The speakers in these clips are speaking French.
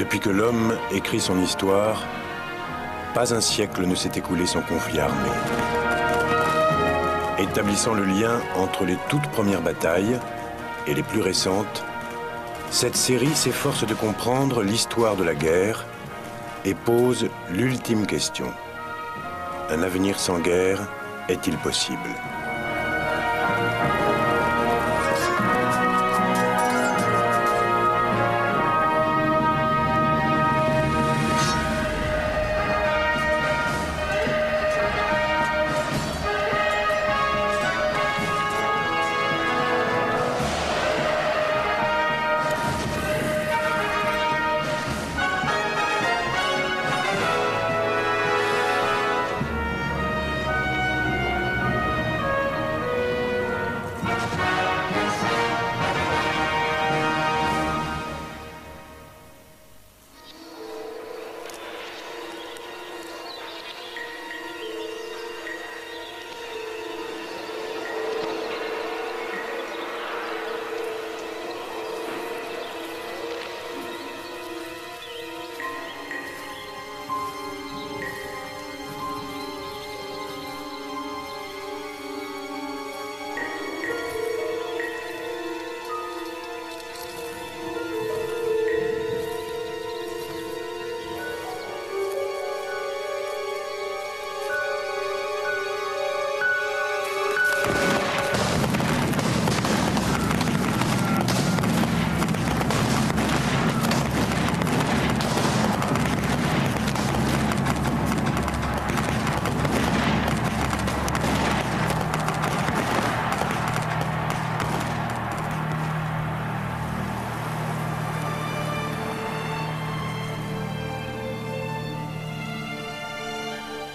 Depuis que l'homme écrit son histoire, pas un siècle ne s'est écoulé sans conflit armé. Établissant le lien entre les toutes premières batailles et les plus récentes, cette série s'efforce de comprendre l'histoire de la guerre et pose l'ultime question. Un avenir sans guerre est-il possible ?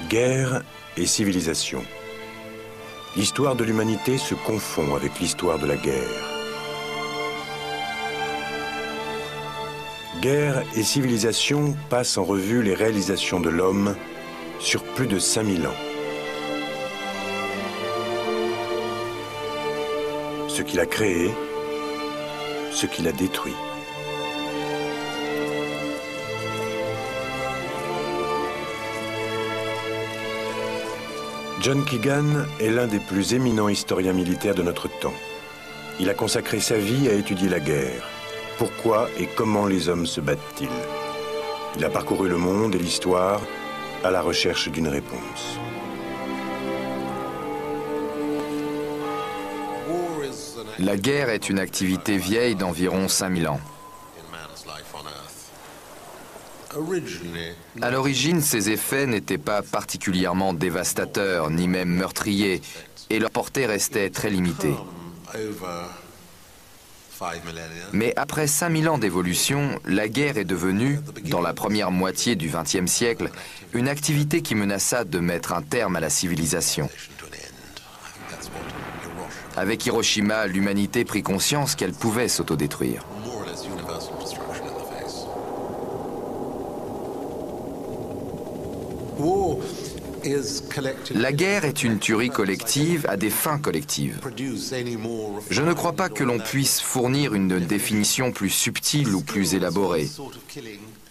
Guerre et civilisation. L'histoire de l'humanité se confond avec l'histoire de la guerre. Guerre et civilisation passent en revue les réalisations de l'homme sur plus de 5000 ans. Ce qu'il a créé, ce qu'il a détruit. John Keegan est l'un des plus éminents historiens militaires de notre temps. Il a consacré sa vie à étudier la guerre. Pourquoi et comment les hommes se battent-ils? Il a parcouru le monde et l'histoire à la recherche d'une réponse. La guerre est une activité vieille d'environ 5000 ans. À l'origine, ces effets n'étaient pas particulièrement dévastateurs, ni même meurtriers, et leur portée restait très limitée. Mais après 5000 ans d'évolution, la guerre est devenue, dans la première moitié du XXe siècle, une activité qui menaça de mettre un terme à la civilisation. Avec Hiroshima, l'humanité prit conscience qu'elle pouvait s'autodétruire. La guerre est une tuerie collective à des fins collectives. Je ne crois pas que l'on puisse fournir une définition plus subtile ou plus élaborée.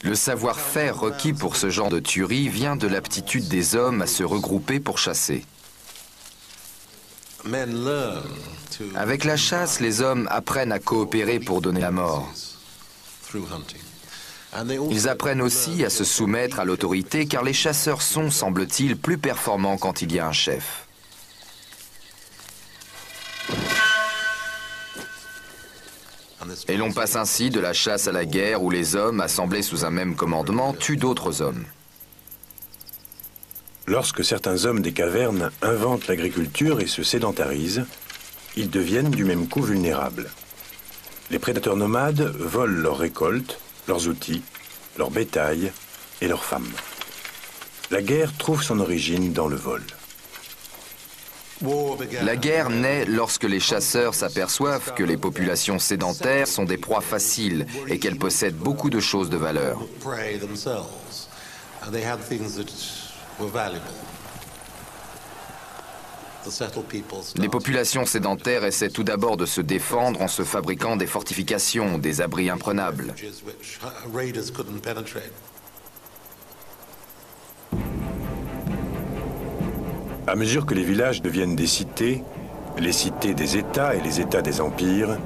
Le savoir-faire requis pour ce genre de tuerie vient de l'aptitude des hommes à se regrouper pour chasser. Avec la chasse, les hommes apprennent à coopérer pour donner la mort. Ils apprennent aussi à se soumettre à l'autorité car les chasseurs sont, semble-t-il, plus performants quand il y a un chef. Et l'on passe ainsi de la chasse à la guerre où les hommes, assemblés sous un même commandement, tuent d'autres hommes. Lorsque certains hommes des cavernes inventent l'agriculture et se sédentarisent, ils deviennent du même coup vulnérables. Les prédateurs nomades volent leurs récoltes, leurs outils, leur bétail et leurs femmes. La guerre trouve son origine dans le vol. La guerre naît lorsque les chasseurs s'aperçoivent que les populations sédentaires sont des proies faciles et qu'elles possèdent beaucoup de choses de valeur. Les populations sédentaires essaient tout d'abord de se défendre en se fabriquant des fortifications, des abris imprenables. À mesure que les villages deviennent des cités, les cités des États et les États des empires,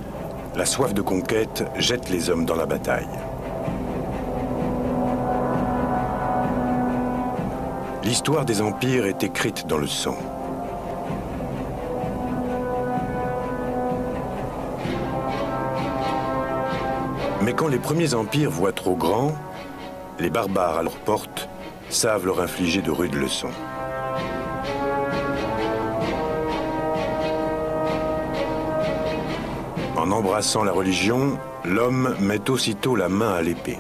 la soif de conquête jette les hommes dans la bataille. L'histoire des empires est écrite dans le sang. Mais quand les premiers empires voient trop grand, les barbares à leur porte savent leur infliger de rudes leçons. En embrassant la religion, l'homme met aussitôt la main à l'épée.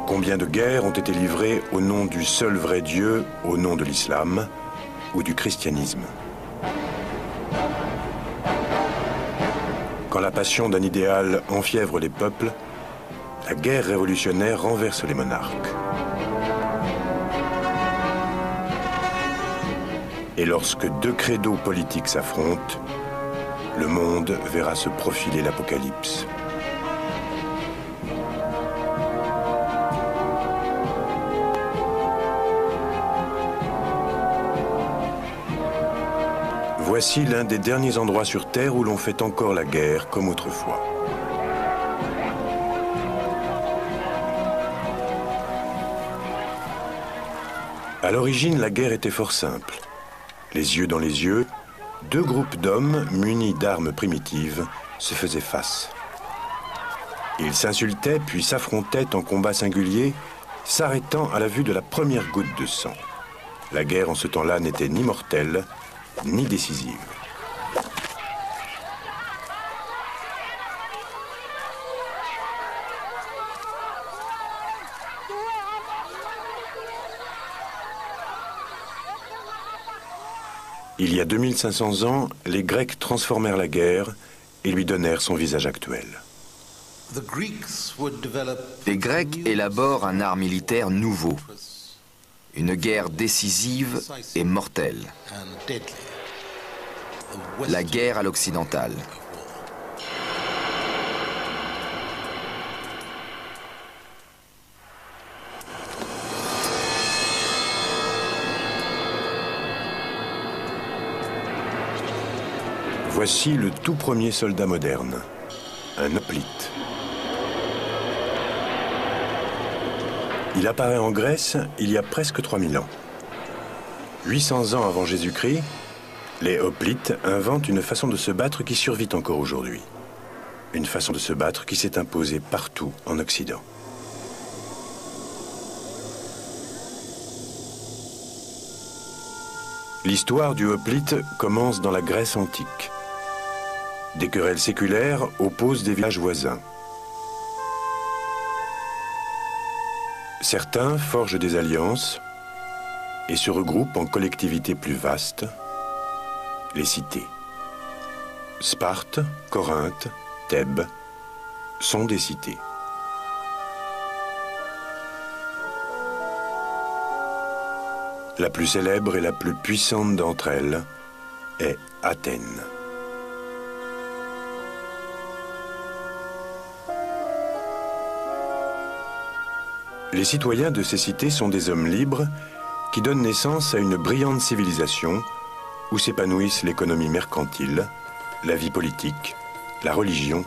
Combien de guerres ont été livrées au nom du seul vrai Dieu, au nom de l'islam ou du christianisme? Quand la passion d'un idéal enfièvre les peuples, la guerre révolutionnaire renverse les monarques. Et lorsque deux credos politiques s'affrontent, le monde verra se profiler l'apocalypse. Voici l'un des derniers endroits sur Terre où l'on fait encore la guerre comme autrefois. À l'origine, la guerre était fort simple. Les yeux dans les yeux, deux groupes d'hommes munis d'armes primitives se faisaient face. Ils s'insultaient puis s'affrontaient en combat singulier, s'arrêtant à la vue de la première goutte de sang. La guerre en ce temps-là n'était ni mortelle, ni décisive. Il y a 2500 ans, les Grecs transformèrent la guerre et lui donnèrent son visage actuel. Les Grecs élaborent un art militaire nouveau, une guerre décisive et mortelle, la guerre à l'occidentale. Voici le tout premier soldat moderne, un hoplite. Il apparaît en Grèce il y a presque 3000 ans. 800 ans avant Jésus-Christ, les hoplites inventent une façon de se battre qui survit encore aujourd'hui. Une façon de se battre qui s'est imposée partout en Occident. L'histoire du hoplite commence dans la Grèce antique. Des querelles séculaires opposent des villages voisins. Certains forgent des alliances et se regroupent en collectivités plus vastes, les cités. Sparte, Corinthe, Thèbes sont des cités. La plus célèbre et la plus puissante d'entre elles est Athènes. Les citoyens de ces cités sont des hommes libres qui donnent naissance à une brillante civilisation où s'épanouissent l'économie mercantile, la vie politique, la religion,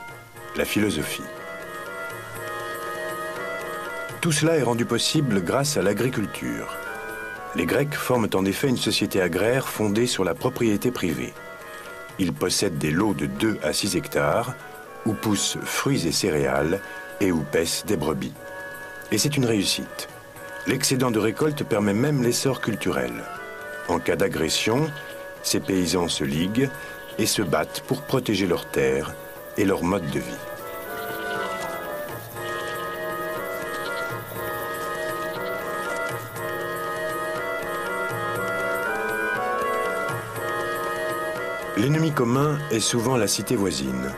la philosophie. Tout cela est rendu possible grâce à l'agriculture. Les Grecs forment en effet une société agraire fondée sur la propriété privée. Ils possèdent des lots de 2 à 6 hectares où poussent fruits et céréales et où paissent des brebis. Et c'est une réussite. L'excédent de récolte permet même l'essor culturel. En cas d'agression, ces paysans se liguent et se battent pour protéger leurs terres et leur mode de vie. L'ennemi commun est souvent la cité voisine.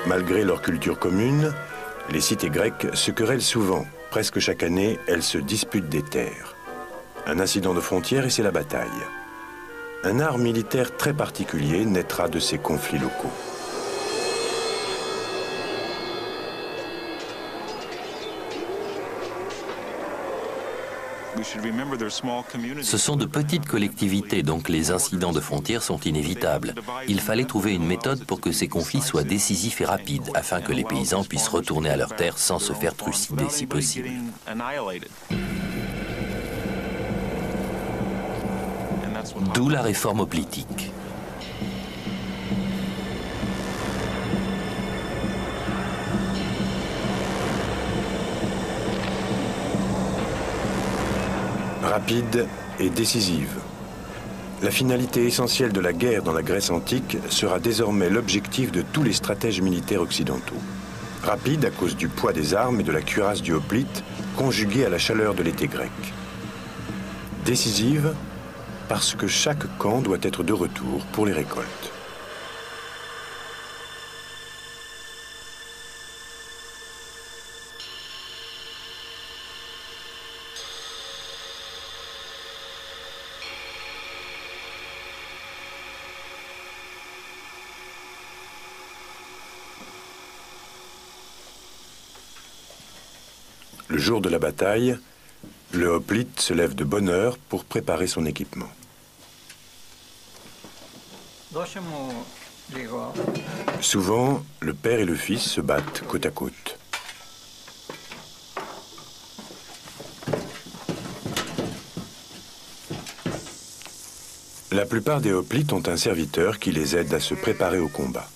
Malgré leur culture commune, les cités grecques se querellent souvent. Presque chaque année, elles se disputent des terres. Un incident de frontière et c'est la bataille. Un art militaire très particulier naîtra de ces conflits locaux. Ce sont de petites collectivités, donc les incidents de frontières sont inévitables. Il fallait trouver une méthode pour que ces conflits soient décisifs et rapides, afin que les paysans puissent retourner à leurs terres sans se faire trucider si possible. D'où la réforme hoplitique. Rapide et décisive. La finalité essentielle de la guerre dans la Grèce antique sera désormais l'objectif de tous les stratèges militaires occidentaux. Rapide à cause du poids des armes et de la cuirasse du hoplite, conjuguée à la chaleur de l'été grec. Décisive parce que chaque camp doit être de retour pour les récoltes. Le jour de la bataille, le hoplite se lève de bonne heure pour préparer son équipement. Souvent, le père et le fils se battent côte à côte. La plupart des hoplites ont un serviteur qui les aide à se préparer au combat.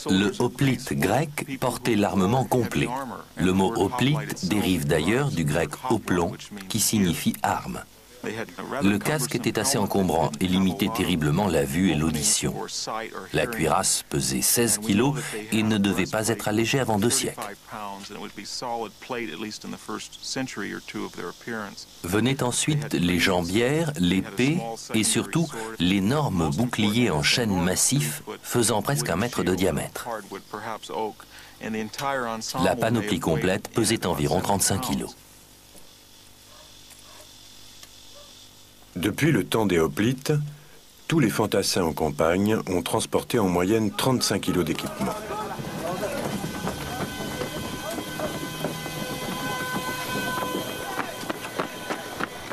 Le hoplite grec portait l'armement complet. Le mot hoplite dérive d'ailleurs du grec hoplon, qui signifie arme. Le casque était assez encombrant et limitait terriblement la vue et l'audition. La cuirasse pesait 16 kilos et ne devait pas être allégée avant 2 siècles. Venaient ensuite les jambières, l'épée et surtout l'énorme bouclier en chêne massif faisant presque 1 mètre de diamètre. La panoplie complète pesait environ 35 kilos. Depuis le temps des hoplites, tous les fantassins en campagne ont transporté en moyenne 35 kilos d'équipement.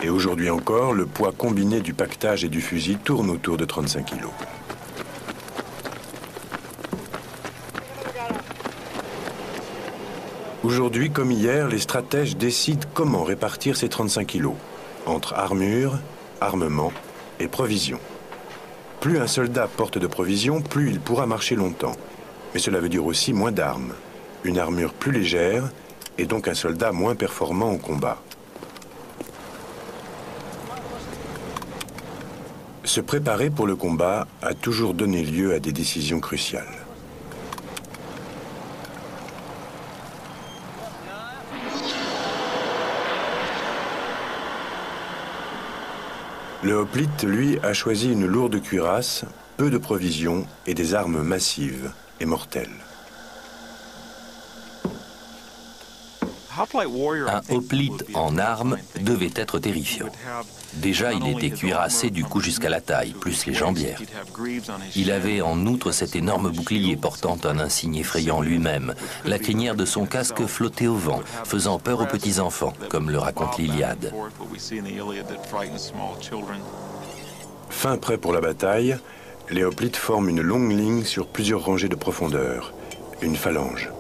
Et aujourd'hui encore, le poids combiné du pactage et du fusil tourne autour de 35 kilos. Aujourd'hui comme hier, les stratèges décident comment répartir ces 35 kilos entre armure, armement et provisions. Plus un soldat porte de provisions, plus il pourra marcher longtemps. Mais cela veut dire aussi moins d'armes, une armure plus légère et donc un soldat moins performant au combat. Se préparer pour le combat a toujours donné lieu à des décisions cruciales. Le hoplite, lui, a choisi une lourde cuirasse, peu de provisions et des armes massives et mortelles. Un hoplite en armes devait être terrifiant. Déjà, il était cuirassé du cou jusqu'à la taille, plus les jambières. Il avait en outre cet énorme bouclier portant un insigne effrayant lui-même. La crinière de son casque flottait au vent, faisant peur aux petits-enfants, comme le raconte l'Iliade. Fin prêt pour la bataille, les hoplites forment une longue ligne sur plusieurs rangées de profondeur, une phalange.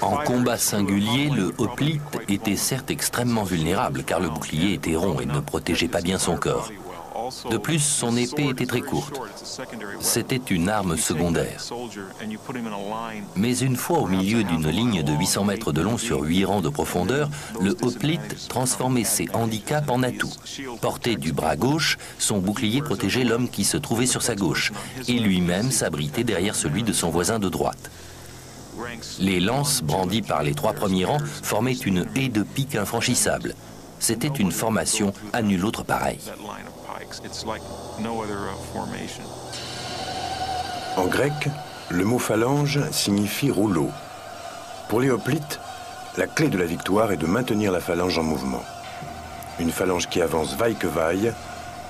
En combat singulier, le hoplite était certes extrêmement vulnérable car le bouclier était rond et ne protégeait pas bien son corps. De plus, son épée était très courte. C'était une arme secondaire. Mais une fois au milieu d'une ligne de 800 mètres de long sur 8 rangs de profondeur, le hoplite transformait ses handicaps en atouts. Porté du bras gauche, son bouclier protégeait l'homme qui se trouvait sur sa gauche et lui-même s'abritait derrière celui de son voisin de droite. Les lances brandies par les 3 premiers rangs formaient une haie de piques infranchissable. C'était une formation à nulle autre pareille. En grec, le mot phalange signifie rouleau. Pour les hoplites, La clé de la victoire est de maintenir la phalange en mouvement. Une phalange qui avance vaille que vaille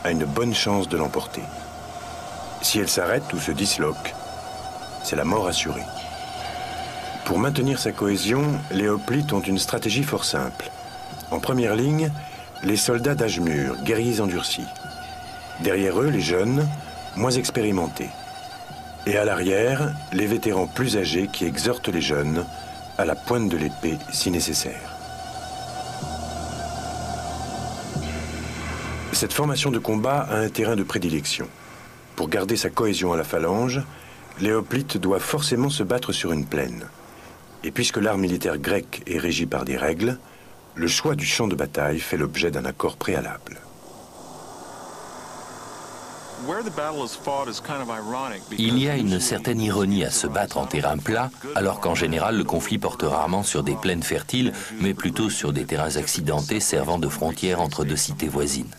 a une bonne chance de l'emporter. Si elle s'arrête ou se disloque, c'est la mort assurée. Pour maintenir sa cohésion, les hoplites ont une stratégie fort simple. En première ligne, les soldats d'âge mûr, guerriers endurcis. Derrière eux, les jeunes, moins expérimentés. Et à l'arrière, les vétérans plus âgés qui exhortent les jeunes à la pointe de l'épée si nécessaire. Cette formation de combat a un terrain de prédilection. Pour garder sa cohésion à la phalange, les hoplites doivent forcément se battre sur une plaine. Et puisque l'art militaire grec est régi par des règles, le choix du champ de bataille fait l'objet d'un accord préalable. Il y a une certaine ironie à se battre en terrain plat, alors qu'en général le conflit porte rarement sur des plaines fertiles, mais plutôt sur des terrains accidentés servant de frontière entre deux cités voisines.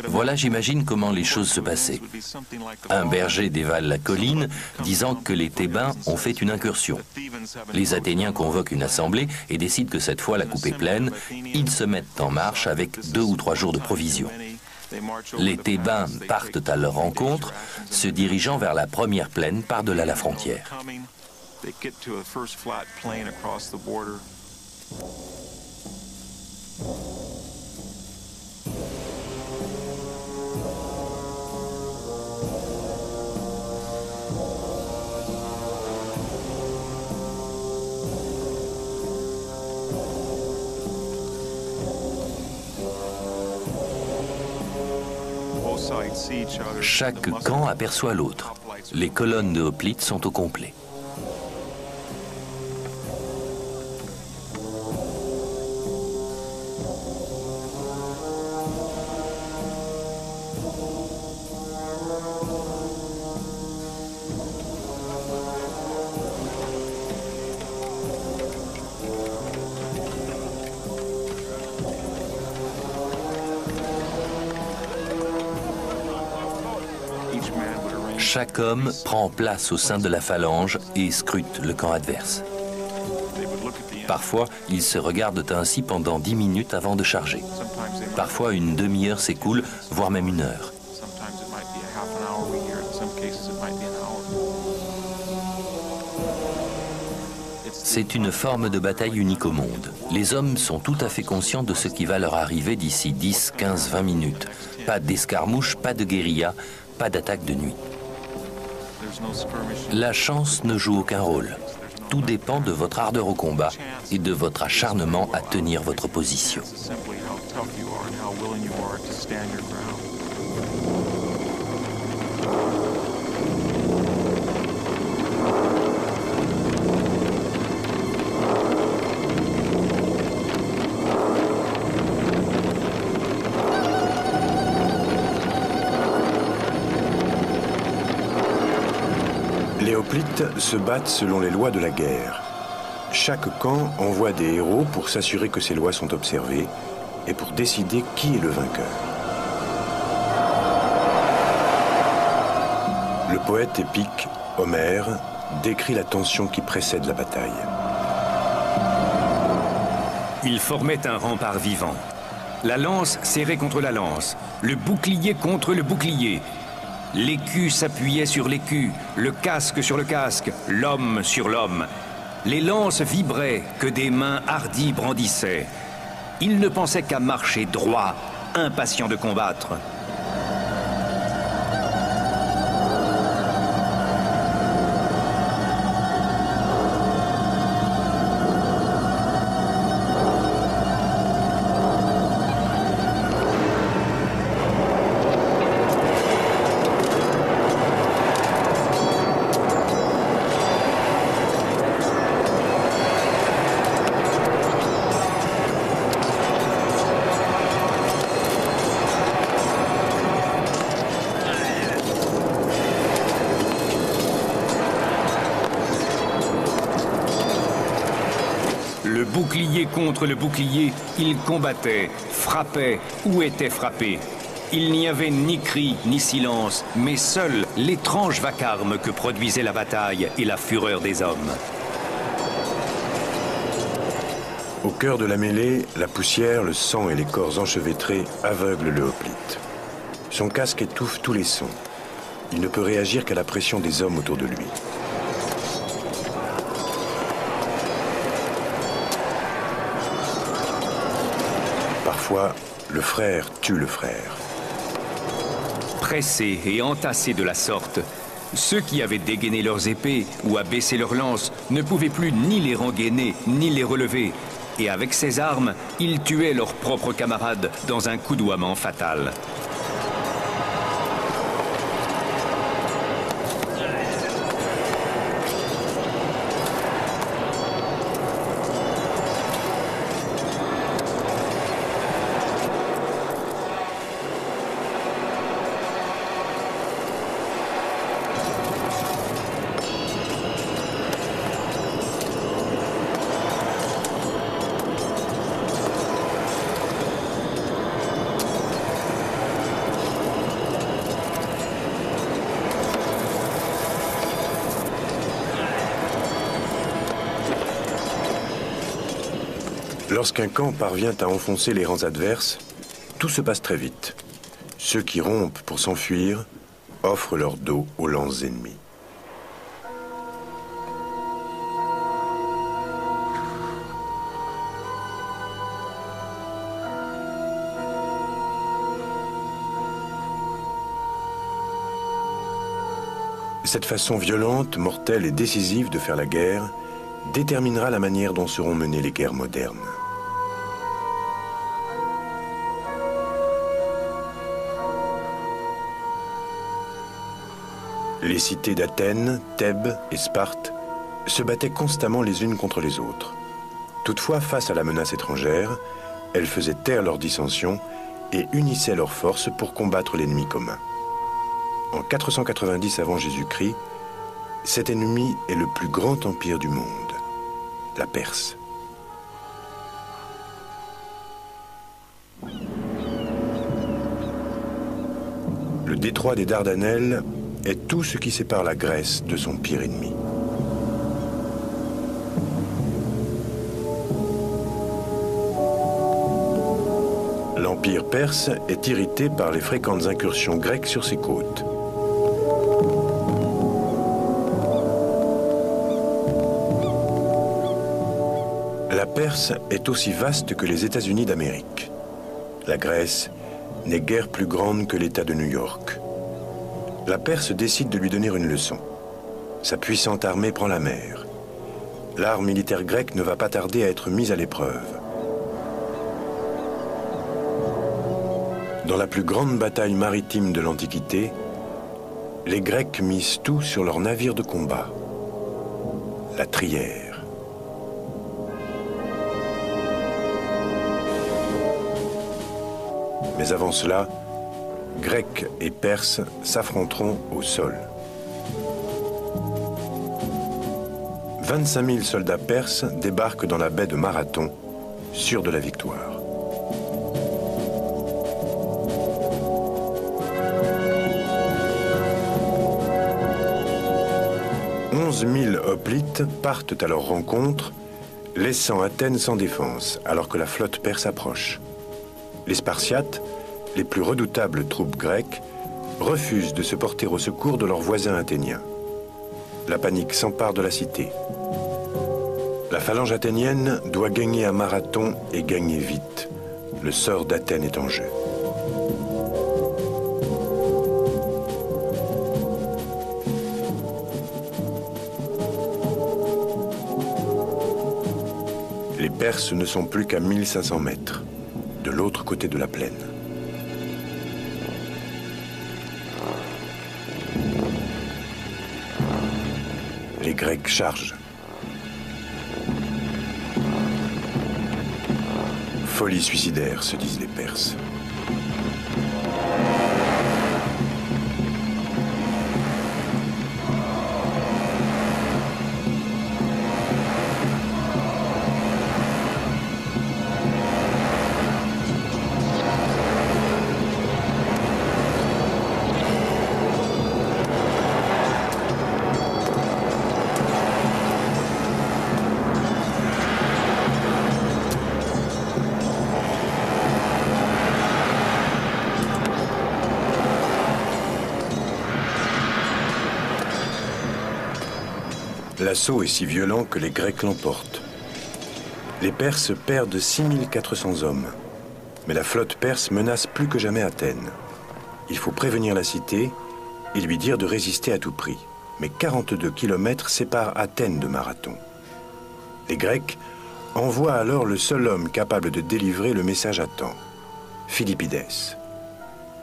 Voilà, j'imagine, comment les choses se passaient. Un berger dévale la colline, disant que les Thébains ont fait une incursion. Les Athéniens convoquent une assemblée et décident que cette fois la coupe est pleine. Ils se mettent en marche avec 2 ou 3 jours de provisions. Les Thébains partent à leur rencontre, se dirigeant vers la première plaine par-delà la frontière. Chaque camp aperçoit l'autre. Les colonnes de hoplites sont au complet. Chaque homme prend place au sein de la phalange et scrute le camp adverse. Parfois, ils se regardent ainsi pendant 10 minutes avant de charger. Parfois, une demi-heure s'écoule, voire même 1 heure. C'est une forme de bataille unique au monde. Les hommes sont tout à fait conscients de ce qui va leur arriver d'ici 10, 15, 20 minutes. Pas d'escarmouche, pas de guérilla, pas d'attaque de nuit. La chance ne joue aucun rôle. Tout dépend de votre ardeur au combat et de votre acharnement à tenir votre position. Les hoplites se battent selon les lois de la guerre. Chaque camp envoie des héros pour s'assurer que ces lois sont observées et pour décider qui est le vainqueur. Le poète épique Homère décrit la tension qui précède la bataille. Ils formaient un rempart vivant. La lance serrée contre la lance, le bouclier contre le bouclier. L'écu s'appuyait sur l'écu, le casque sur le casque, l'homme sur l'homme. Les lances vibraient que des mains hardies brandissaient. Ils ne pensaient qu'à marcher droit, impatients de combattre. Le bouclier contre le bouclier, ils combattaient, frappaient ou étaient frappés. Il n'y avait ni cri ni silence, mais seul l'étrange vacarme que produisait la bataille et la fureur des hommes. Au cœur de la mêlée, la poussière, le sang et les corps enchevêtrés aveuglent le hoplite. Son casque étouffe tous les sons. Il ne peut réagir qu'à la pression des hommes autour de lui. Parfois, le frère tue le frère. Pressés et entassés de la sorte, ceux qui avaient dégainé leurs épées ou abaissé leurs lances ne pouvaient plus ni les rengainer, ni les relever. Et avec ces armes, ils tuaient leurs propres camarades dans un coudoiement fatal. Lorsqu'un camp parvient à enfoncer les rangs adverses, tout se passe très vite. Ceux qui rompent pour s'enfuir offrent leur dos aux lances ennemies. Cette façon violente, mortelle et décisive de faire la guerre déterminera la manière dont seront menées les guerres modernes. Les cités d'Athènes, Thèbes et Sparte se battaient constamment les unes contre les autres. Toutefois, face à la menace étrangère, elles faisaient taire leurs dissensions et unissaient leurs forces pour combattre l'ennemi commun. En 490 avant Jésus-Christ, cet ennemi est le plus grand empire du monde, la Perse. Le détroit des Dardanelles est tout ce qui sépare la Grèce de son pire ennemi. L'Empire perse est irrité par les fréquentes incursions grecques sur ses côtes. La Perse est aussi vaste que les États-Unis d'Amérique. La Grèce n'est guère plus grande que l'État de New York. La Perse décide de lui donner une leçon. Sa puissante armée prend la mer. L'art militaire grec ne va pas tarder à être mis à l'épreuve. Dans la plus grande bataille maritime de l'Antiquité, les Grecs misent tout sur leur navire de combat, la Trière. Mais avant cela, Grecs et Perses s'affronteront au sol. 25 000 soldats perses débarquent dans la baie de Marathon, sûrs de la victoire. « 11 000 hoplites partent à leur rencontre, laissant Athènes sans défense, alors que la flotte perse approche. Les Spartiates, les plus redoutables troupes grecques, refusent de se porter au secours de leurs voisins athéniens. La panique s'empare de la cité. La phalange athénienne doit gagner à Marathon et gagner vite. Le sort d'Athènes est en jeu. Les Perses ne sont plus qu'à 1500 mètres, de l'autre côté de la plaine. Les Grecs chargent. Folie suicidaire, se disent les Perses. L'assaut est si violent que les Grecs l'emportent. Les Perses perdent 6400 hommes. Mais la flotte perse menace plus que jamais Athènes. Il faut prévenir la cité et lui dire de résister à tout prix. Mais 42 kilomètres séparent Athènes de Marathon. Les Grecs envoient alors le seul homme capable de délivrer le message à temps, Philippides.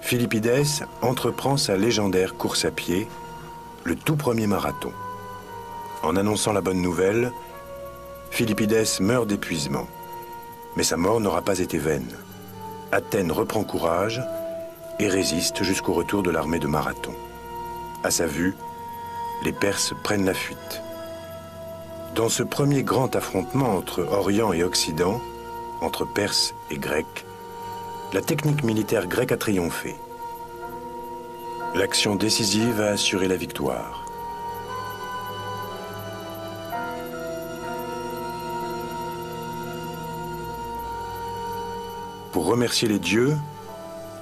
Philippides entreprend sa légendaire course à pied, le tout premier marathon. En annonçant la bonne nouvelle, Philippides meurt d'épuisement. Mais sa mort n'aura pas été vaine. Athènes reprend courage et résiste jusqu'au retour de l'armée de Marathon. À sa vue, les Perses prennent la fuite. Dans ce premier grand affrontement entre Orient et Occident, entre Perses et Grecs, la technique militaire grecque a triomphé. L'action décisive a assuré la victoire. Pour remercier les dieux,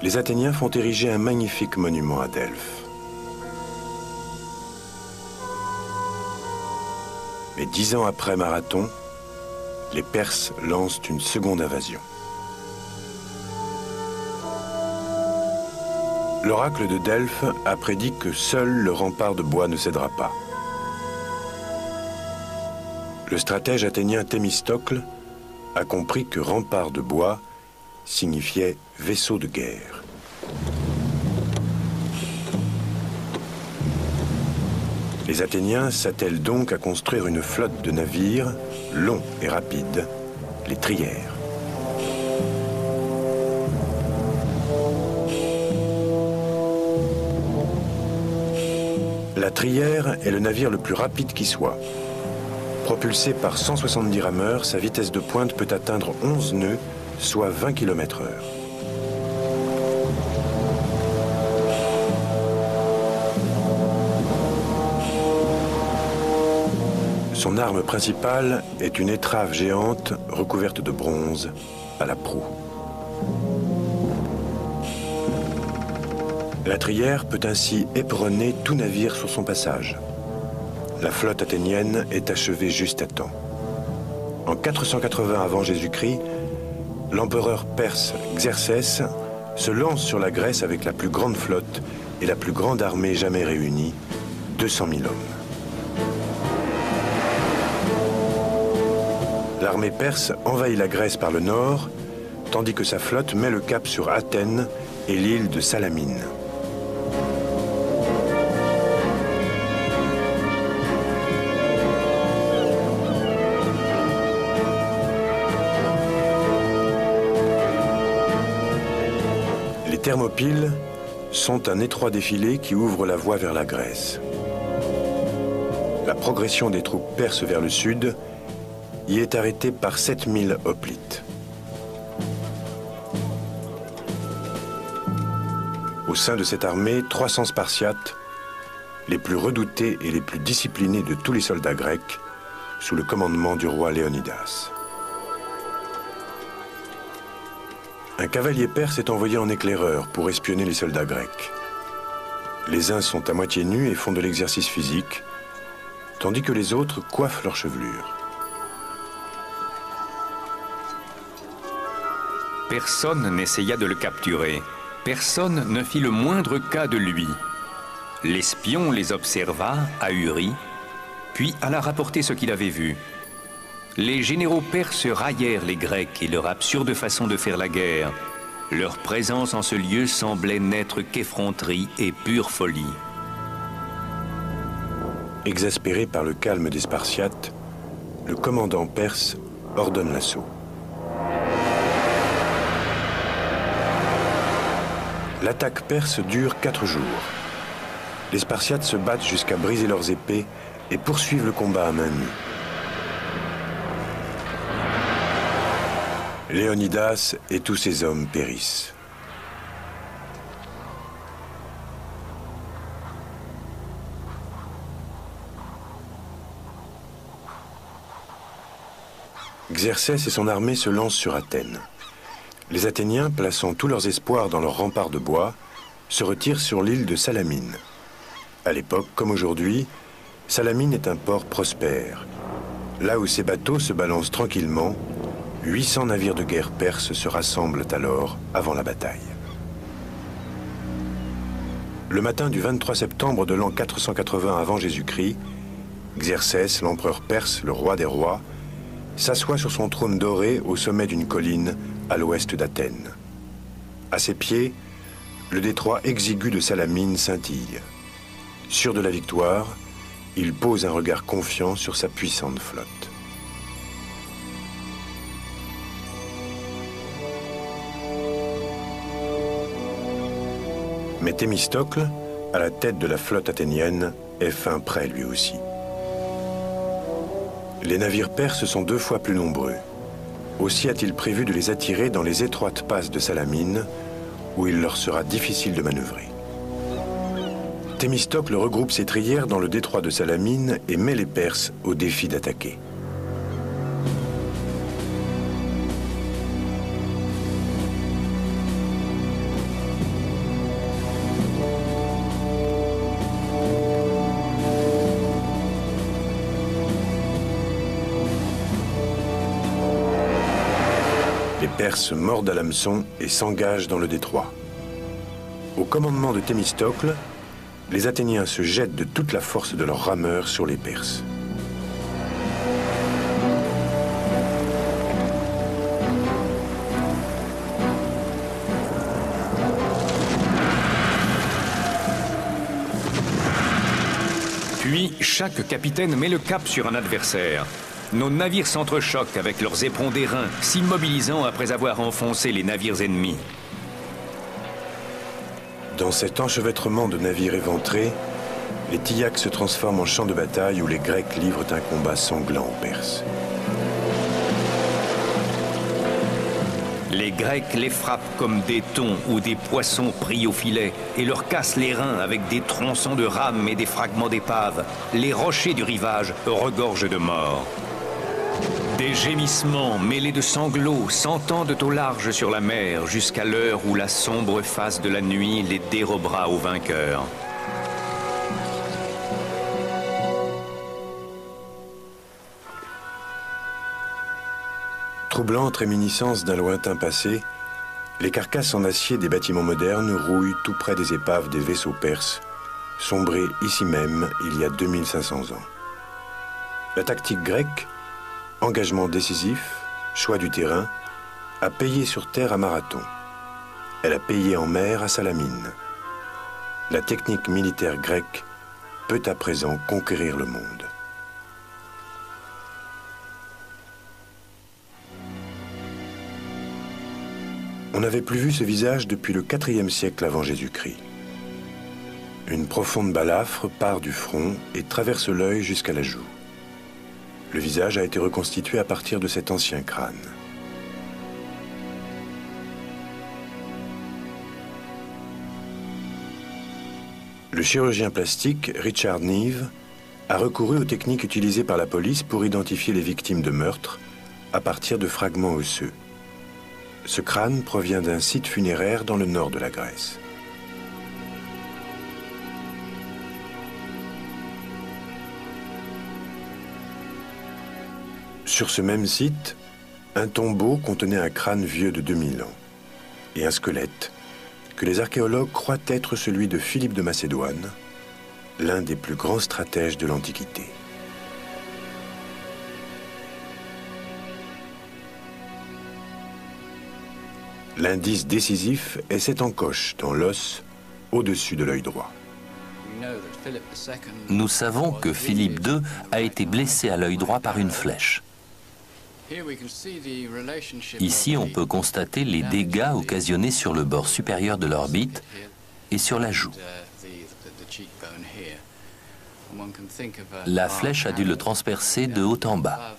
les Athéniens font ériger un magnifique monument à Delphes. Mais 10 ans après Marathon, les Perses lancent une seconde invasion. L'oracle de Delphes a prédit que seul le rempart de bois ne cédera pas. Le stratège athénien Thémistocle a compris que rempart de bois signifiait vaisseau de guerre. Les Athéniens s'attellent donc à construire une flotte de navires longs et rapides, les trières. La trière est le navire le plus rapide qui soit. Propulsé par 170 rameurs, sa vitesse de pointe peut atteindre 11 nœuds, soit 20 km/h. Son arme principale est une étrave géante recouverte de bronze à la proue. La trière peut ainsi éperonner tout navire sur son passage. La flotte athénienne est achevée juste à temps. En 480 avant Jésus-Christ, l'empereur perse Xerxès se lance sur la Grèce avec la plus grande flotte et la plus grande armée jamais réunie, 200 000 hommes. L'armée perse envahit la Grèce par le nord, tandis que sa flotte met le cap sur Athènes et l'île de Salamine. Les Thermopyles sont un étroit défilé qui ouvre la voie vers la Grèce. La progression des troupes perses vers le sud y est arrêtée par 7000 hoplites. Au sein de cette armée, 300 Spartiates, les plus redoutés et les plus disciplinés de tous les soldats grecs, sous le commandement du roi Léonidas. Un cavalier perse est envoyé en éclaireur pour espionner les soldats grecs. Les uns sont à moitié nus et font de l'exercice physique, tandis que les autres coiffent leur chevelure. Personne n'essaya de le capturer. Personne ne fit le moindre cas de lui. L'espion les observa, ahuri, puis alla rapporter ce qu'il avait vu. Les généraux perses raillèrent les Grecs et leur absurde façon de faire la guerre. Leur présence en ce lieu semblait n'être qu'effronterie et pure folie. Exaspéré par le calme des Spartiates, le commandant perse ordonne l'assaut. L'attaque perse dure 4 jours. Les Spartiates se battent jusqu'à briser leurs épées et poursuivent le combat à main nue. Léonidas et tous ses hommes périssent. Xerxès et son armée se lancent sur Athènes. Les Athéniens, plaçant tous leurs espoirs dans leurs remparts de bois, se retirent sur l'île de Salamine. À l'époque, comme aujourd'hui, Salamine est un port prospère. Là où ces bateaux se balancent tranquillement, 800 navires de guerre perses se rassemblent alors avant la bataille. Le matin du 23 septembre de l'an 480 avant Jésus-Christ, Xerxès, l'empereur perse, le roi des rois, s'assoit sur son trône doré au sommet d'une colline à l'ouest d'Athènes. À ses pieds, le détroit exigu de Salamine scintille. Sûr de la victoire, il pose un regard confiant sur sa puissante flotte. Mais Thémistocle, à la tête de la flotte athénienne, est fin prêt lui aussi. Les navires perses sont 2 fois plus nombreux. Aussi a-t-il prévu de les attirer dans les étroites passes de Salamine, où il leur sera difficile de manœuvrer. Thémistocle regroupe ses trières dans le détroit de Salamine et met les Perses au défi d'attaquer. Les Perses mordent à l'hameçon et s'engagent dans le détroit. Au commandement de Thémistocle, les Athéniens se jettent de toute la force de leurs rameurs sur les Perses. Puis, chaque capitaine met le cap sur un adversaire. Nos navires s'entrechoquent avec leurs éperons d'airain, s'immobilisant après avoir enfoncé les navires ennemis. Dans cet enchevêtrement de navires éventrés, les Tillacs se transforment en champs de bataille où les Grecs livrent un combat sanglant aux Perses. Les Grecs les frappent comme des thons ou des poissons pris au filet et leur cassent les reins avec des tronçons de rames et des fragments d'épave. Les rochers du rivage regorgent de morts. Des gémissements mêlés de sanglots s'entendent au large sur la mer jusqu'à l'heure où la sombre face de la nuit les dérobera aux vainqueurs. Troublante réminiscence d'un lointain passé, les carcasses en acier des bâtiments modernes rouillent tout près des épaves des vaisseaux perses, sombrés ici même il y a 2500 ans. La tactique grecque, engagement décisif, choix du terrain, a payé sur terre à Marathon. Elle a payé en mer à Salamine. La technique militaire grecque peut à présent conquérir le monde. On n'avait plus vu ce visage depuis le IVe siècle avant Jésus-Christ. Une profonde balafre part du front et traverse l'œil jusqu'à la joue. Le visage a été reconstitué à partir de cet ancien crâne. Le chirurgien plastique Richard Neave a recouru aux techniques utilisées par la police pour identifier les victimes de meurtre à partir de fragments osseux. Ce crâne provient d'un site funéraire dans le nord de la Grèce. Sur ce même site, un tombeau contenait un crâne vieux de 2000 ans et un squelette que les archéologues croient être celui de Philippe de Macédoine, l'un des plus grands stratèges de l'Antiquité. L'indice décisif est cette encoche dans l'os au-dessus de l'œil droit. Nous savons que Philippe II a été blessé à l'œil droit par une flèche. Ici, on peut constater les dégâts occasionnés sur le bord supérieur de l'orbite et sur la joue. La flèche a dû le transpercer de haut en bas.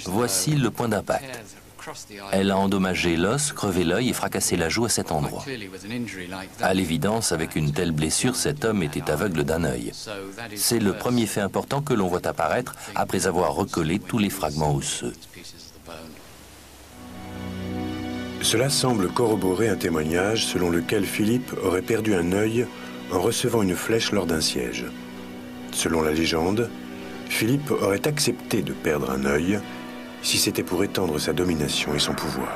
Voici le point d'impact. Elle a endommagé l'os, crevé l'œil et fracassé la joue à cet endroit. À l'évidence, avec une telle blessure, cet homme était aveugle d'un œil. C'est le premier fait important que l'on voit apparaître après avoir recollé tous les fragments osseux. Cela semble corroborer un témoignage selon lequel Philippe aurait perdu un œil en recevant une flèche lors d'un siège. Selon la légende, Philippe aurait accepté de perdre un œil si c'était pour étendre sa domination et son pouvoir.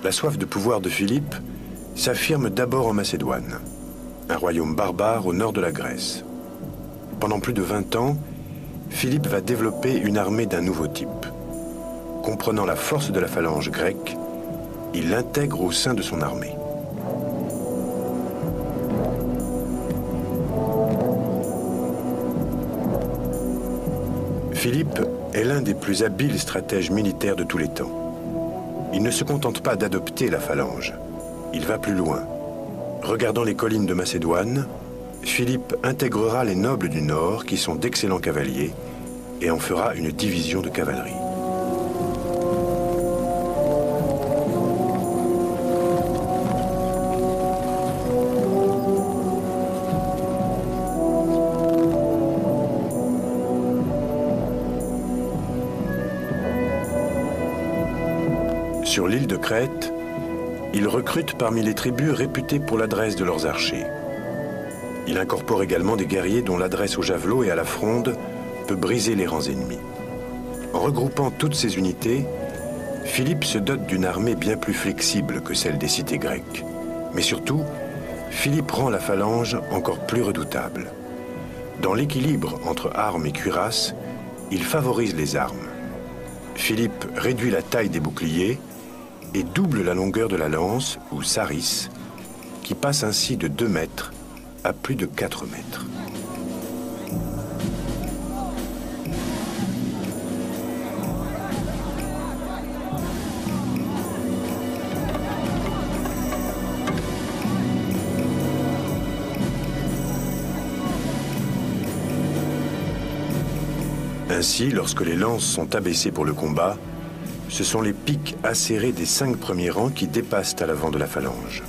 La soif de pouvoir de Philippe s'affirme d'abord en Macédoine, un royaume barbare au nord de la Grèce. Pendant plus de 20 ans, Philippe va développer une armée d'un nouveau type. Comprenant la force de la phalange grecque, il l'intègre au sein de son armée. Philippe est l'un des plus habiles stratèges militaires de tous les temps. Il ne se contente pas d'adopter la phalange, il va plus loin. Regardant les collines de Macédoine, Philippe intégrera les nobles du Nord qui sont d'excellents cavaliers et en fera une division de cavalerie. Sur l'île de Crète, il recrute parmi les tribus réputées pour l'adresse de leurs archers. Il incorpore également des guerriers dont l'adresse au javelot et à la fronde peut briser les rangs ennemis. En regroupant toutes ces unités, Philippe se dote d'une armée bien plus flexible que celle des cités grecques. Mais surtout, Philippe rend la phalange encore plus redoutable. Dans l'équilibre entre armes et cuirasses, il favorise les armes. Philippe réduit la taille des boucliers et double la longueur de la lance, ou saris, qui passe ainsi de 2 mètres à plus de 4 mètres. Ainsi, lorsque les lances sont abaissées pour le combat, ce sont les piques acérées des 5 premiers rangs qui dépassent à l'avant de la phalange.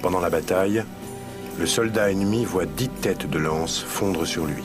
Pendant la bataille, le soldat ennemi voit 10 têtes de lance fondre sur lui.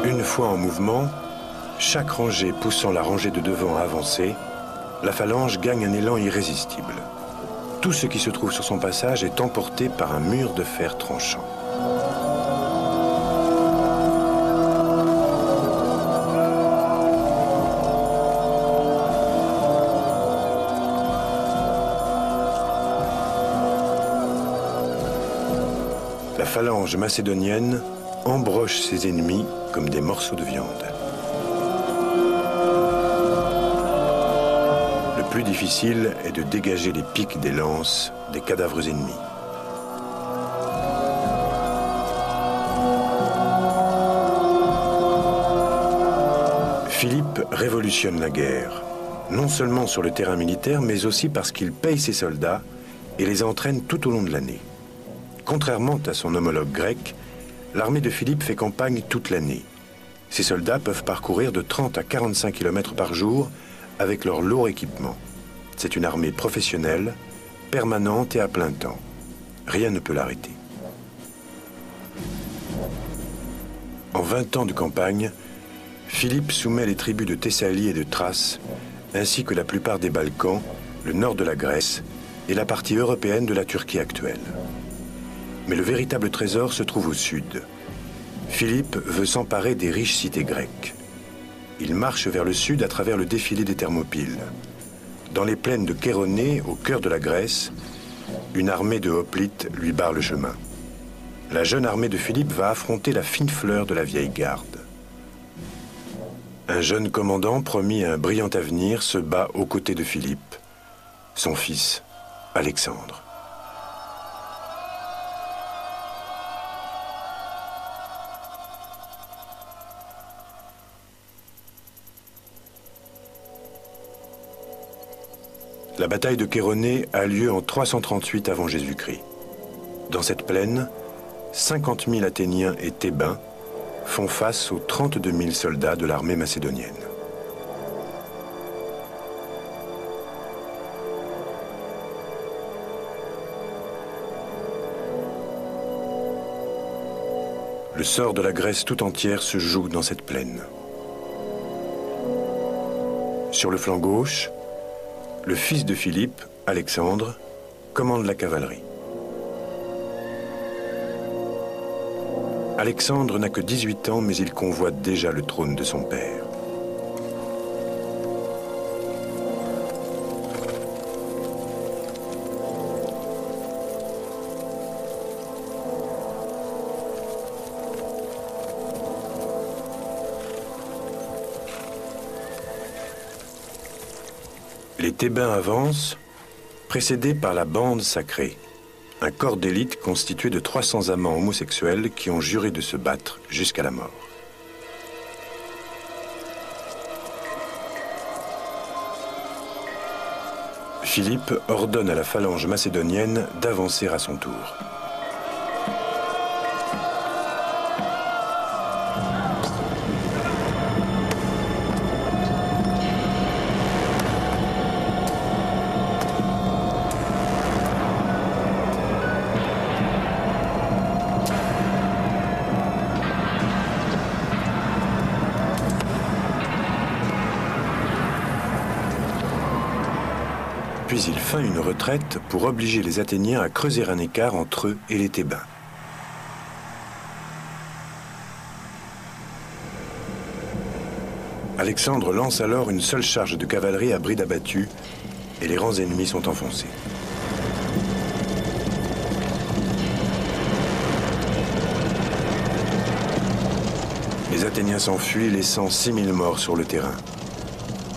Une fois en mouvement, chaque rangée poussant la rangée de devant à avancer, la phalange gagne un élan irrésistible. Tout ce qui se trouve sur son passage est emporté par un mur de fer tranchant. La phalange macédonienne embroche ses ennemis comme des morceaux de viande. Le plus difficile est de dégager les piques des lances des cadavres ennemis. Philippe révolutionne la guerre, non seulement sur le terrain militaire, mais aussi parce qu'il paye ses soldats et les entraîne tout au long de l'année. Contrairement à son homologue grec, l'armée de Philippe fait campagne toute l'année. Ses soldats peuvent parcourir de 30 à 45 km par jour avec leur lourd équipement. C'est une armée professionnelle, permanente et à plein temps. Rien ne peut l'arrêter. En 20 ans de campagne, Philippe soumet les tribus de Thessalie et de Thrace, ainsi que la plupart des Balkans, le nord de la Grèce et la partie européenne de la Turquie actuelle. Mais le véritable trésor se trouve au sud. Philippe veut s'emparer des riches cités grecques. Il marche vers le sud à travers le défilé des Thermopyles. Dans les plaines de Chéronée, au cœur de la Grèce, une armée de hoplites lui barre le chemin. La jeune armée de Philippe va affronter la fine fleur de la vieille garde. Un jeune commandant promis un brillant avenir se bat aux côtés de Philippe, son fils, Alexandre. La bataille de Chéronée a lieu en 338 avant Jésus-Christ. Dans cette plaine, 50 000 Athéniens et Thébains font face aux 32 000 soldats de l'armée macédonienne. Le sort de la Grèce tout entière se joue dans cette plaine. Sur le flanc gauche, le fils de Philippe, Alexandre, commande la cavalerie. Alexandre n'a que 18 ans, mais il convoite déjà le trône de son père. Les Thébains avancent, précédés par la bande sacrée, un corps d'élite constitué de 300 amants homosexuels qui ont juré de se battre jusqu'à la mort. Philippe ordonne à la phalange macédonienne d'avancer à son tour. Puis il feint une retraite pour obliger les Athéniens à creuser un écart entre eux et les Thébains. Alexandre lance alors une seule charge de cavalerie à bride abattue et les rangs ennemis sont enfoncés. Les Athéniens s'enfuient, laissant 6 000 morts sur le terrain.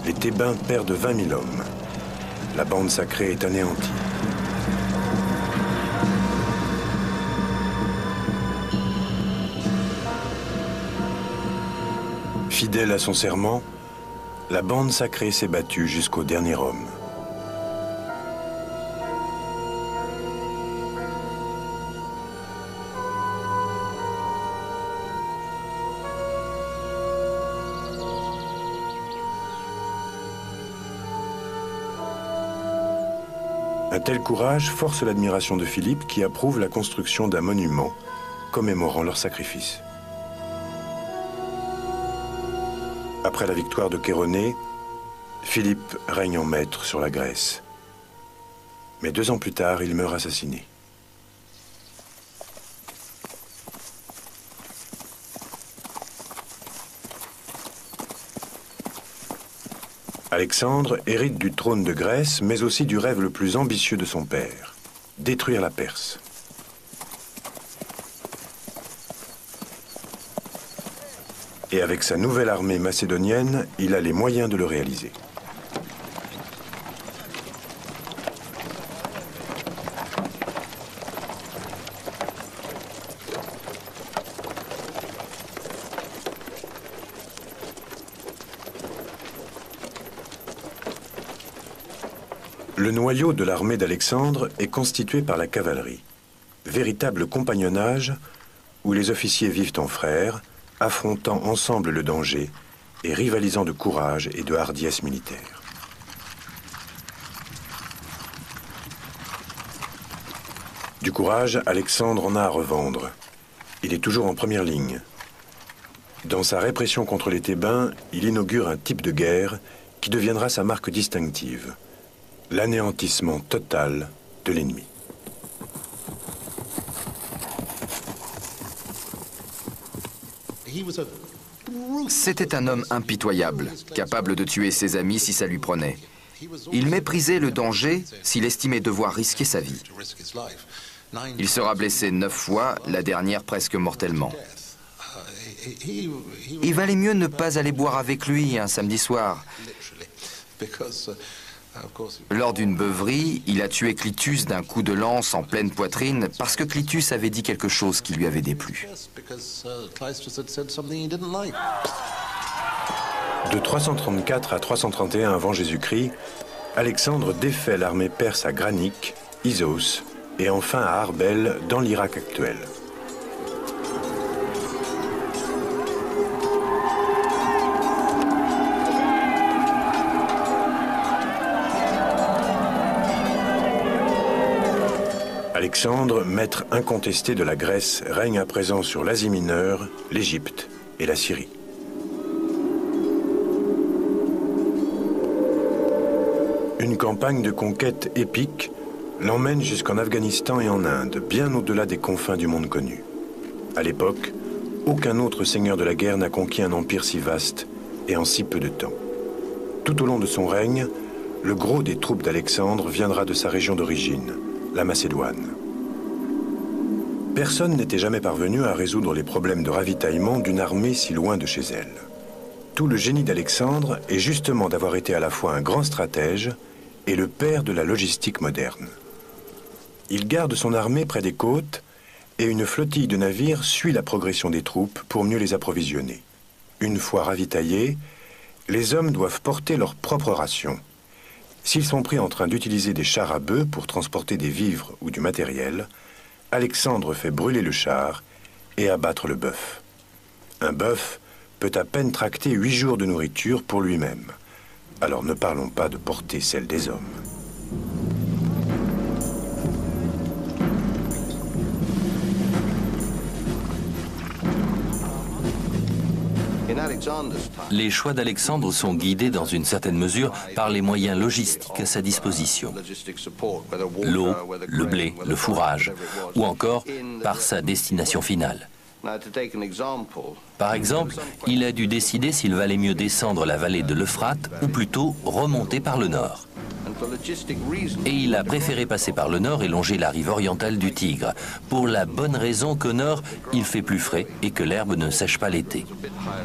Les Thébains perdent 20 000 hommes. La bande sacrée est anéantie. Fidèle à son serment, la bande sacrée s'est battue jusqu'au dernier homme. Un tel courage force l'admiration de Philippe qui approuve la construction d'un monument commémorant leur sacrifice. Après la victoire de Chéronée, Philippe règne en maître sur la Grèce. Mais 2 ans plus tard, il meurt assassiné. Alexandre hérite du trône de Grèce, mais aussi du rêve le plus ambitieux de son père, détruire la Perse. Et avec sa nouvelle armée macédonienne, il a les moyens de le réaliser. Le noyau de l'armée d'Alexandre est constitué par la cavalerie, véritable compagnonnage où les officiers vivent en frères, affrontant ensemble le danger et rivalisant de courage et de hardiesse militaire. Du courage, Alexandre en a à revendre. Il est toujours en première ligne. Dans sa répression contre les Thébains, il inaugure un type de guerre qui deviendra sa marque distinctive. L'anéantissement total de l'ennemi. C'était un homme impitoyable, capable de tuer ses amis si ça lui prenait. Il méprisait le danger s'il estimait devoir risquer sa vie. Il sera blessé 9 fois, la dernière presque mortellement. Il valait mieux ne pas aller boire avec lui un samedi soir. Lors d'une beuverie, il a tué Clitus d'un coup de lance en pleine poitrine parce que Clitus avait dit quelque chose qui lui avait déplu. De 334 à 331 avant Jésus-Christ, Alexandre défait l'armée perse à Granique, Issos et enfin à Arbel dans l'Irak actuel. Alexandre, maître incontesté de la Grèce, règne à présent sur l'Asie mineure, l'Égypte et la Syrie. Une campagne de conquête épique l'emmène jusqu'en Afghanistan et en Inde, bien au-delà des confins du monde connu. À l'époque, aucun autre seigneur de la guerre n'a conquis un empire si vaste et en si peu de temps. Tout au long de son règne, le gros des troupes d'Alexandre viendra de sa région d'origine, la Macédoine. Personne n'était jamais parvenu à résoudre les problèmes de ravitaillement d'une armée si loin de chez elle. Tout le génie d'Alexandre est justement d'avoir été à la fois un grand stratège et le père de la logistique moderne. Il garde son armée près des côtes et une flottille de navires suit la progression des troupes pour mieux les approvisionner. Une fois ravitaillés, les hommes doivent porter leur propre ration. S'ils sont pris en train d'utiliser des chars à bœufs pour transporter des vivres ou du matériel, Alexandre fait brûler le char et abattre le bœuf. Un bœuf peut à peine tracter 8 jours de nourriture pour lui-même. Alors ne parlons pas de porter celle des hommes. Les choix d'Alexandre sont guidés dans une certaine mesure par les moyens logistiques à sa disposition. L'eau, le blé, le fourrage, ou encore par sa destination finale. Par exemple, il a dû décider s'il valait mieux descendre la vallée de l'Euphrate ou plutôt remonter par le nord. Et il a préféré passer par le nord et longer la rive orientale du Tigre, pour la bonne raison qu'au nord, il fait plus frais et que l'herbe ne sèche pas l'été.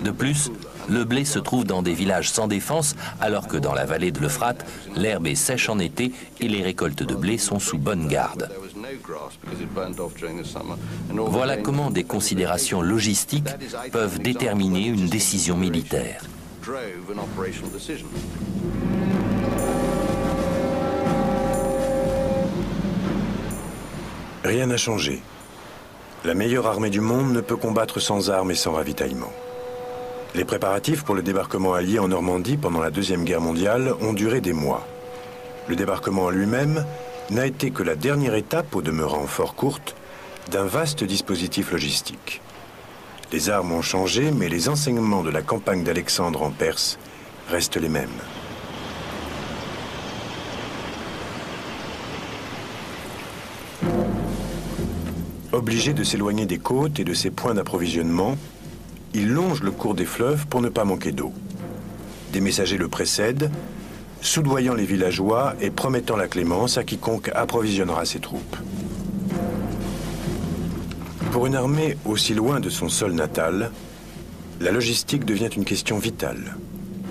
De plus, le blé se trouve dans des villages sans défense, alors que dans la vallée de l'Euphrate, l'herbe est sèche en été et les récoltes de blé sont sous bonne garde. Voilà comment des considérations logistiques peuvent déterminer une décision militaire. Rien n'a changé. La meilleure armée du monde ne peut combattre sans armes et sans ravitaillement. Les préparatifs pour le débarquement allié en Normandie pendant la Deuxième Guerre mondiale ont duré des mois. Le débarquement en lui-même n'a été que la dernière étape, au demeurant fort courte, d'un vaste dispositif logistique. Les armes ont changé, mais les enseignements de la campagne d'Alexandre en Perse restent les mêmes. Obligé de s'éloigner des côtes et de ses points d'approvisionnement, il longe le cours des fleuves pour ne pas manquer d'eau. Des messagers le précèdent, soudoyant les villageois et promettant la clémence à quiconque approvisionnera ses troupes. Pour une armée aussi loin de son sol natal, la logistique devient une question vitale.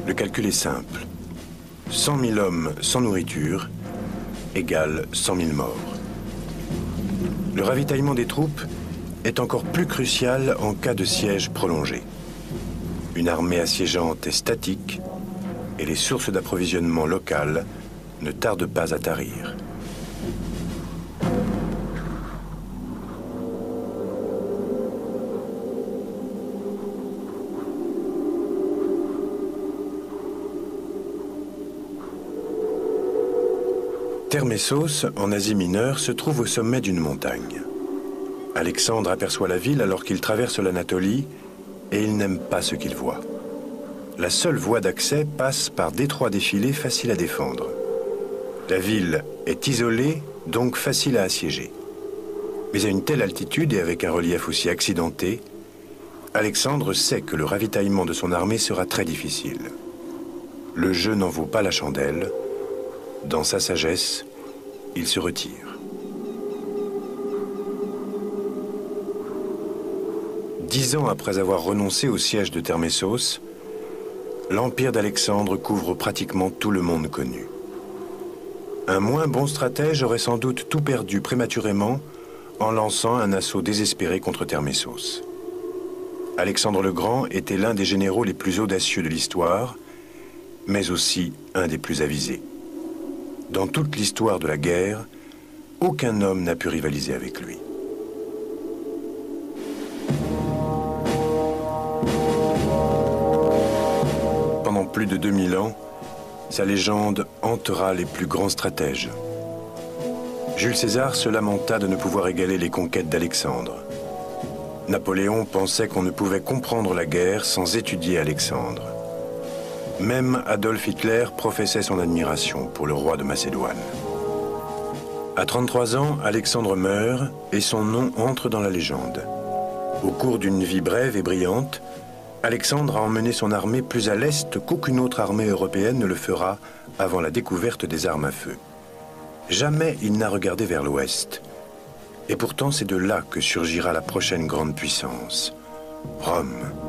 Le calcul est simple. 100 000 hommes sans nourriture égale 100 000 morts. Le ravitaillement des troupes est encore plus crucial en cas de siège prolongé. Une armée assiégeante est statique et les sources d'approvisionnement locales ne tardent pas à tarir. Thermessos, en Asie mineure, se trouve au sommet d'une montagne. Alexandre aperçoit la ville alors qu'il traverse l'Anatolie et il n'aime pas ce qu'il voit. La seule voie d'accès passe par d'étroits défilés faciles à défendre. La ville est isolée, donc facile à assiéger. Mais à une telle altitude et avec un relief aussi accidenté, Alexandre sait que le ravitaillement de son armée sera très difficile. Le jeu n'en vaut pas la chandelle, Dans sa sagesse, il se retire. Dix ans après avoir renoncé au siège de Thermessos, l'empire d'Alexandre couvre pratiquement tout le monde connu. Un moins bon stratège aurait sans doute tout perdu prématurément en lançant un assaut désespéré contre Thermessos. Alexandre le Grand était l'un des généraux les plus audacieux de l'histoire, mais aussi un des plus avisés. Dans toute l'histoire de la guerre, aucun homme n'a pu rivaliser avec lui. Pendant plus de 2000 ans, sa légende hantera les plus grands stratèges. Jules César se lamenta de ne pouvoir égaler les conquêtes d'Alexandre. Napoléon pensait qu'on ne pouvait comprendre la guerre sans étudier Alexandre. Même Adolf Hitler professait son admiration pour le roi de Macédoine. À 33 ans, Alexandre meurt et son nom entre dans la légende. Au cours d'une vie brève et brillante, Alexandre a emmené son armée plus à l'est qu'aucune autre armée européenne ne le fera avant la découverte des armes à feu. Jamais il n'a regardé vers l'ouest. Et pourtant, c'est de là que surgira la prochaine grande puissance, Rome.